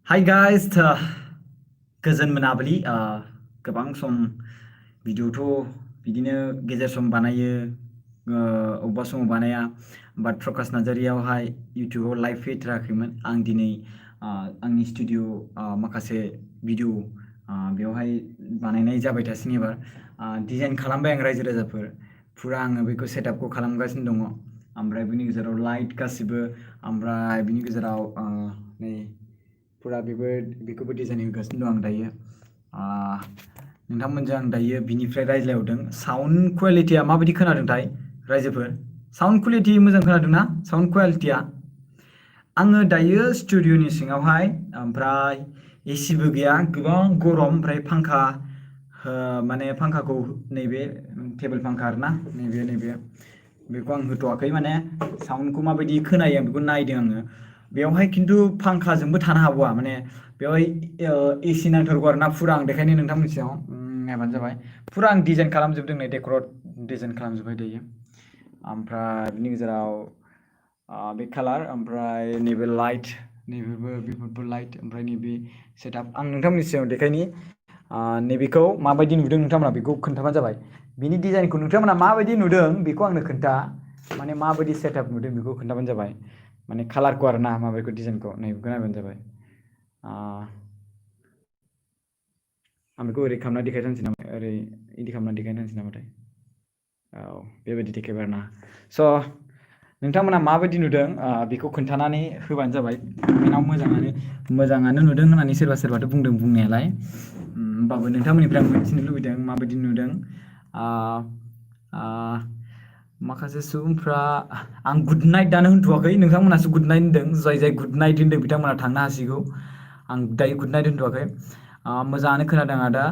Hi guys, गोजोन मोनाबिलि गोबां सम भिडिअ'थ' बिदिनो गेजेर सम बानायो अबेबा समाव बानाया बाट प्रकाश नार्जारियावहाय इउटुबाव लाइभ फैथाराखैमोन आं दिनै आंनि स्टुडिअ माखासे भिडिअ बेवहाय बानायनाय जाबाय थासिगोन एबार डिजाइन खालामबाय आं रायजो राजाफोर फुरा आङो बेखौ सेटआपखौ खालामगासिनो दङ ओमफ्राय बिनि गेजेराव लाइट गासिबो ओमफ्राय बिनि गेजेराव नै फुरा बेखौबो डिजाइन होगासिनो दं आं दायो नोंथांमोनजों आं दायो बिनिफ्राय रायज्लायहरदों साउन्ड कुवालिटिया माबायदि खोनादोंथाय रायजोफोर साउन्ड कुवालिटि मोजां खोनादोंना साउन्ड कुवालिटिया आङो दायो स्टुडिअनि सिङावहाय ओमफ्राय एसिबो गैया गोबां गरम ओमफ्राय फांखा माने फांखाखौ नैबे टेबोल फांखा आरोना नैबे बेखौ आं होथ'वाखै माने साउन्डखौ माबायदि खोनायो आं बेखौ नायदों आङो बेवहाय खिन्थु फांखाजोंबो थानो हाबावा माने बेवहाय एसि नांथारगौ आरोना फुरा आं देखायनो नोंथांमोननि सिगाङाव नायबानो जाबाय फुरा आं डिजाइन खालामजोबदों नै डेक'रेट डिजाइन खालामजोब्बाय दायो ओमफ्राय बिनि गेजेराव बे कालार ओमफ्राय नैबे लाइट बेफोरबो लाइट ओमफ्राय नैबे सेटआप आं नोंथांमोननि सिगाङाव देखायनि नैबेखौ माबायदि नुदों नोंथांमोना बेखौ खोन्थाबानो जाबाय बिनि डिजाइनखौ नोंथांमोना माबायदि नुदों बेखौ आंनो खोन्था माने माबायदि सेटआप नुदों बेखौ खोन्थाबानो जाबाय माने कालारखौ आरोना माबायदिखौ डिजाइनखौ नैबेखौ नायबानो जाबाय आं बेखौ ओरै खालामना देखायथारनोसै नामा ओरै इदि खालामना देखायथारनोसै नामाथाय औ बेबायदि देखायबाय आरोना स' नोंथांमोना माबायदि नुदों बेखौ खोन्थानानै होबानो जाबाय कमेन्टआव मोजाङानो नुदों होननानै सोरबा सोरबाथ' बुंदों बुंनायालाय होमबाबो नोंथांमोननिफ्राय आं मिथिनो लुबैदों माबायदि नुदों माखासे सुबुंफ्रा आं गुड नाइट दानो होनथ'वाखै नोंथांमोनासो गुड नाइट होनदों जाय गुड नाइट होनदों बिथांमोना थांनो हासिगौ आं दायो गुड नाइट होनथ'वाखै मोजाङानो खोनादों आदा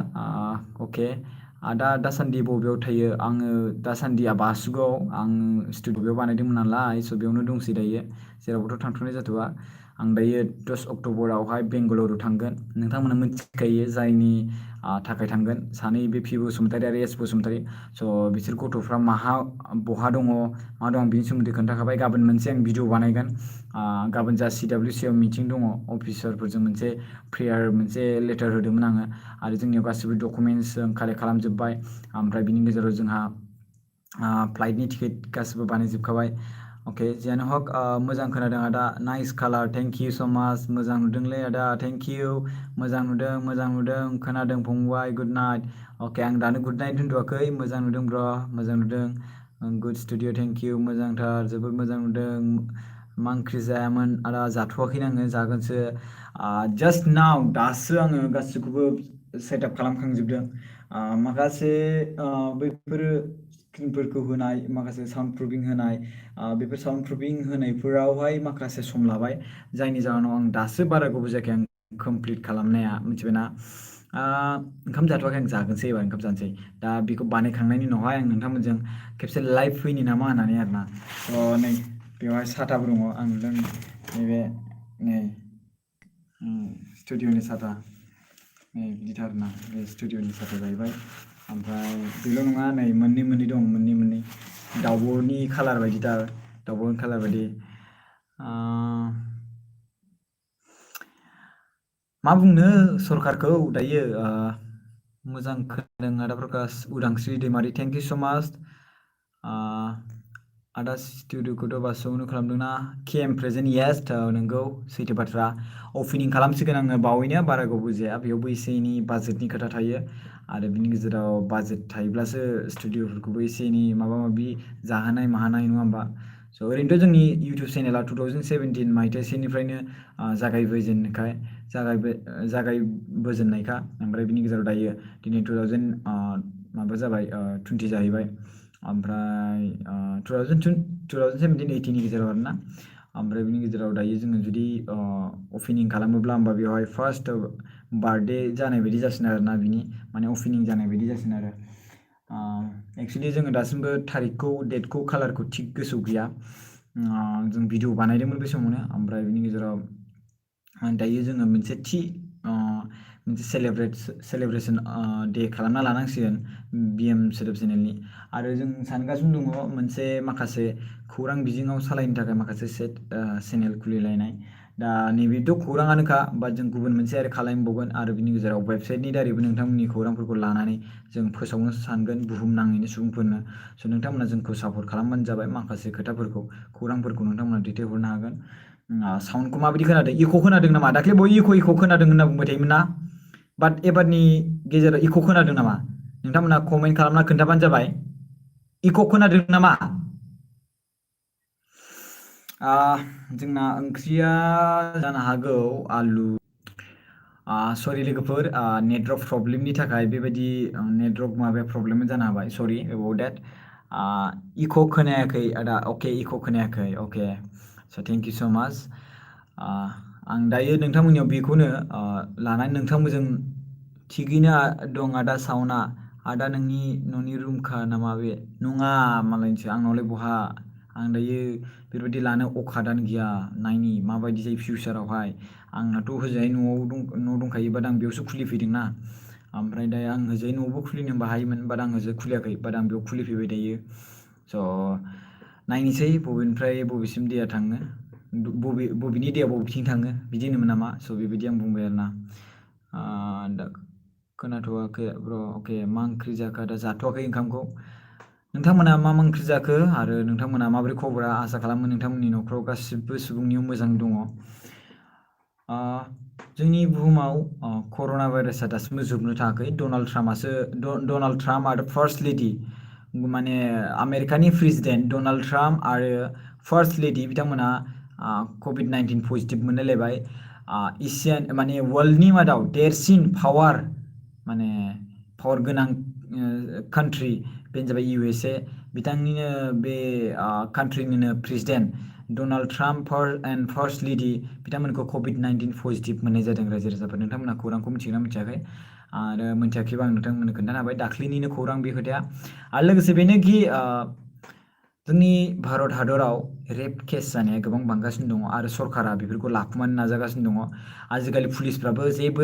अके आदा दासान्दि बबेयाव थायो आङो दासान्दि बासुगावआव आं स्टुडिअ बेयाव बानायदोंमोन नालाय स' बेयावनो दंसै दायो जेरावबोथ' थांथ'नाय जाथ'वा आं दायो 10 अक्ट'बरावहाय बेंगालुरु थांगोन नोंथांमोना मिथिखायो जायनि थाखाय थांगोन सानै बे पि बसुमतारी आरो एस बसुमतारी स' बिसोर गथ'फ्रा बहा दङ मा दं बिनि सोमोन्दै खोन्थाखाबाय गाबोन मोनसे आं भिडिअ बानायगोन गाबोन जा CWC आव मिटिं दङ अफिसारफोरजों मोनसे प्रेयार मोनसे लेटार होदोंमोन आङो आरो जोंनियाव गासिबो डकुमेन्टस जों कालेक्ट खालामजोब्बाय ओमफ्राय बिनि गेजेराव जोंहा फ्लाइटनि टिकेट गासिबो बानायजोबखाबाय अके जियानो हक मोजां खोनादों आदा नाइस कालार थेंक इउ स' माच मोजां नुदोंलै आदा थेंक इउ मोजां नुदों खोनादों फंबाय गुड नाइट अके आं दानो गुड नाइट होनथ'वाखै मोजां नुदों ब्र मोजां नुदों गुड स्टुडिअ थेंक इउ मोजांथार जोबोद मोजां नुदों मा ओंख्रि जायामोन आदा जाथ'वाखैनो आङो जागोनसो जास्ट नाव दासो आङो गासिखौबो सेटआप खालामखांजोबदों माखासे बैफोरो स्क्रिनफोरखौ होनाय माखासे साउन्ड प्रुफिं होनाय बेफोर साउन्ड प्रुफिं होनायफोरावहाय माखासे सम लाबाय जायनि जाहोनाव आं दासो बारा गोबाव जायाखै आं कमप्लिट खालामनाया मिथिबायना ओंखाम जाथ'वाखै आं जागोनसै एबार ओंखाम जानोसै दा बेखौ बानायखांनायनि उनावहाय आं नोंथांमोनजों खेबसे लाइभ फैनि नामा होननानै आरोना नै बेवहाय साथाबो दङ आं नुदों नैबे नै स्टुडिअनि साथा नै बिदिथार आरोना बे स्टुडिअनि साथा जाहैबाय ओमफ्राय बेल' नङा नै मोननै दं मोननै दाउब'नि कालार बायदिथार दाउब'नि कालार बायदि मा बुंनो सरकारखौ दायो मोजां खोनादों आदा प्रकाश उदांस्रि दैमारि थेंक इउ स' माच आदा स्टुडिअखौथ' बासुगावआवनो खालामदोंना केएम प्रेजेन्ट येस नोंगौ सैथो बाथ्रा अपेनिं खालामसिगोन आङो बावैनो बारा गोबाव जाया बेयावबो एसे एनै बाजेटनि खोथा थायो आरो बिनि गेजेराव बाजेट थायोब्लासो स्टुडिअफोरखौबो एसे एनै माबा माबि जाहोनाय माहोनाय नङा होमबा स' ओरैनोथ' जोंनि इउटुब चेनेला 2017 मायथाइसोनिफ्रायनो जागायबोजेननायखा ओमफ्राय बिनि गेजेराव दायो दिनै 2000 जाबाय 20 जाहैबाय ओमफ्राय 2017-18नि गेजेराव आरोना ओमफ्राय बिनि गेजेराव दायो जोङो जुदि अपेनिं खालामोब्ला होमबा बेवहाय फार्स्ट बार्थडे जानाय बायदि जासिगोन आरोना बिनि माने अपेनिं जानाय बायदि जासिगोन आरो एक्सुवेलि जोङो दासिमबो तारिखखौ डेटखौ कालारखौ थिग गोसोआव गैया जों भिडिअ बानायदोंमोन बे समावनो ओमफ्राय बिनि गेजेराव दायो जोङो मोनसे सेलेब्रेसन डे खालामना लानांसिगोन BM सोदोब चेनेलनि आरो जों सानगासिनो दङ मोनसे माखासे खौरां बिजोङाव सालायनो थाखाय माखासे चेनेल खुलिलायनाय दा नैबेथ' खौराङानोखा बा जों गुबुन मोनसे आरो खालामबावगोन आरो बिनि गेजेराव वेबसाइटनि दारैबो नोंथांमोननि खौरांफोरखौ लानानै जों फोसावनो सानगोन बुहुमनाङैनो सुबुंफोरनो। स' नोंथांमोना जोंखौ सापर्ट खालामबानो जाबाय माखासे खोथाफोरखौ खौरांफोरखौ नोंथांमोना दैथायहरनो हागोन। साउन्डखौ माबायदि खोनादों इक' खोनादों नामा? दाख्लै बयबो इक' खोनादों होनना बुंबाय थायोमोन ना? बाट एबारनि गेजेराव इक' खोनादों नामा? नोंथांमोना कमेन्ट खालामना खोन्थाबानो जाबाय। इक' खोनादों नामा? जोंना ओंख्रिया जानो हागौ आलु। सरि लोगोफोर नेटवर्क प्रब्लेमनि थाखाय बेबायदि नेटवर्क माबाया प्रब्लेम जानो हाबाय सरि एबाउट देट। इक' खोनायाखै आदा अके इक' खोनायाखै अके स' थेंक इउ स' माच। आं दायो नोंथांमोननियाव बेखौनो लानानै नोंथांमोनजों थिगैनो दं आदा साउन्डआ। आदा नोंनि न'नि रुमखा नामा बे? नङा मालायनिसो आंनावलाय बहा। आं दायो बेबायदि लानो अखादानो गैया नायनि माबायदि जायो फिउचारावहाय। आंनाथ' होजाय न'आव न' दंखायो बाट आं बेयावसो खुलिफैदोंना। ओमफ्राय दा आं होजाय न'आवबो खुलिनो हायोमोन बाट आं होजों खुलियाखै बाट आं बेयाव खुलिफैबाय दायो। स' नायनोसै बबेनिफ्राय बबेसिम दैया थाङो। बबेनि दैया बबेथिं थाङो बिदि होनोमोन नामा? स' बेबायदि आं बुंबाय आरोना। दा खोनाथ'वाखै ब्र' अके मा ओंख्रि जाखो? दा जाथ'वाखै ओंखामखौ। नोंथांमोना मा ओंख्रि जाखो आरो नोंथांमोना माबोरै खबरा? आसा खालामो नोंथांमोननि न'खराव गासिबो सुबुंनियाव मोजां दङ। जोंनि बुहुमाव कर'ना भाइरासआ दासिमबो जोबनो थाङाखै। डनाल्ड ट्राम्प आरो फार्स्ट लेडि माने आमेरिकानि प्रेसिडेन्ट डनाल्ड ट्राम्प आरो फार्स्ट लेडि बिथांमोना कभिड-19 पजिटिभ मोनलायलायबाय। एसियान माने वर्ल्डनि मादाव देरसिन पावार गोनां कान्ट्रि बेनो जाबाय USA। बिथांनिनो बे कान्ट्रिनिनो president Donald Trump and first lady बिथांमोनखौ कभिड-19 पजिटिभ मोननाय जादों रायजो राजाफोर। नोंथांमोना खौरांखौ मिथिगोना मिथियाखै? आरो मिथियाखैबा आं नोंथांमोननो खोन्थानो हाबाय दाख्लैनिनो खौरां बे खोथाया। आरो लोगोसे बेनोखि जोंनि भारत हादराव रेप केस जानाया गोबां बांगासिनो दङ आरो सरकारा बेफोरखौ लाखुमानो नाजागासिनो दङ। आजिखालि पुलिसफ्राबो जेबो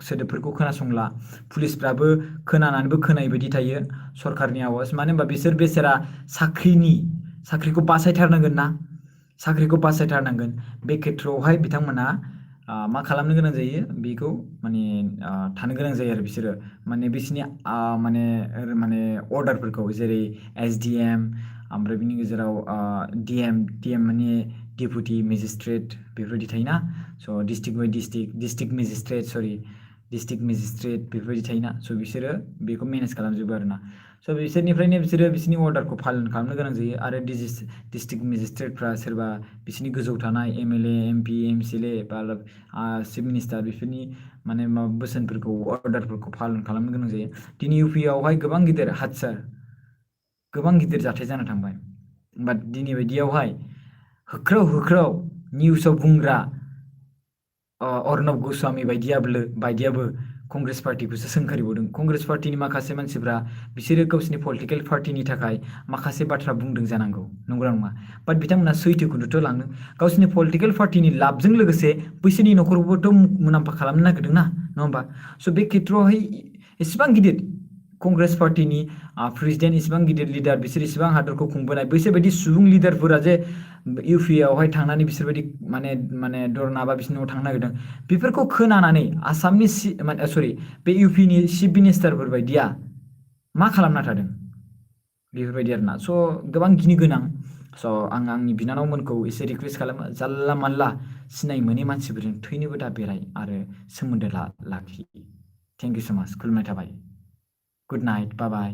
सोदोबफोरखौ खोनासंला। पुलिसफ्राबो खोनानानैबो खोनायै बायदि थायो सरकारनि आवाज। मानो होनबा बिसोर बेसेरा साख्रिखौ बासायथारनांगोन ना। साख्रिखौ बासायथारनांगोन बे खेथ्रआवहाय बिथांमोना मा खालामनो गोनां जायो बेखौ माने थानो गोनां जायो आरो बिसोरो माने बिसिनि माने अर्डारफोरखौ जेरै SDM ओमफ्राय बिनि गेजेराव DM माने डेपुटि मेजिस्ट्रेट बेफोरबायदि थायोना। स' डिस्ट्रिक्ट मेजिस्ट्रेट बेफोरबायदि थायोना। स' बिसोरो बेखौ मेनेज खालामजोबो आरोना। स' बिसोरनिफ्रायनो बिसोरो बिसोरनि अर्डारखौ पालन खालामनो गोनां जायो आरो डिस्ट्रिक्ट मेजिस्ट्रेटफ्रा सोरबा बिसोरनि गोजौ थानाय MLA MP MCLA बा चिफ मिनिस्टार बेफोरनि माने बोसोनफोरखौ अर्डारफोरखौ पालन खालामनो गोनां जायो। दिनै UP आवहाय गोबां गिदिर जाथाय जाना थांबाय। बाट दिनै बायदियावहाय होख्राव निउसाव बुंग्रा अर्नब गस्वामी बायदियाबो कंग्रेस पार्टिखौसो सोंखारिबावदों। कंग्रेस पार्टिनि माखासे मानसिफ्रा बिसोरो गावसिनि पलिटिकेल पार्टिनि थाखाय माखासे बाथ्रा बुंदों जानांगौ नंगौना नङा? बाट बिथांमोना सैथोखौनोथ' लांनो गावसिनि पलिटिकेल पार्टिनि लाबजों लोगोसे बैसोरनि न'खरखौबोथ' मुलाम्फा खालामनो नागिरदों ना नङा होमबा? स' बे खेथ्रआवहाय एसेबां गिदिर कंग्रेस पार्टिनि प्रेसिडेन्ट इसेबां गिदिर लिडार बिसोर इसेबां हादरखौ खुंबोनाय बैसोर बायदि सुबुं लिडारफोरा जे UP आवहाय थांनानै बिसोरबायदि माने धरना बा बिसोरनि न'आव थांनो नागिरदों बेफोरखौ खोनानानै आसामनि बे UPनि चिफ मिनिस्टारफोर बायदिया मा खालामना थादों बेफोरबायदि आरोना। स' गोबां गिनो गोनां। स' आं आंनि बिनानावमोनखौ एसे रिकुवेस्ट खालामो जानला मानला सिनाय मोनै मानसिफोरजों थैनोबो दा बेराय आरो सोमोन्दो लाखि। थेंक इउ स' माच खुलुमनाय थाबाय। गुड नाइट बाय बाय।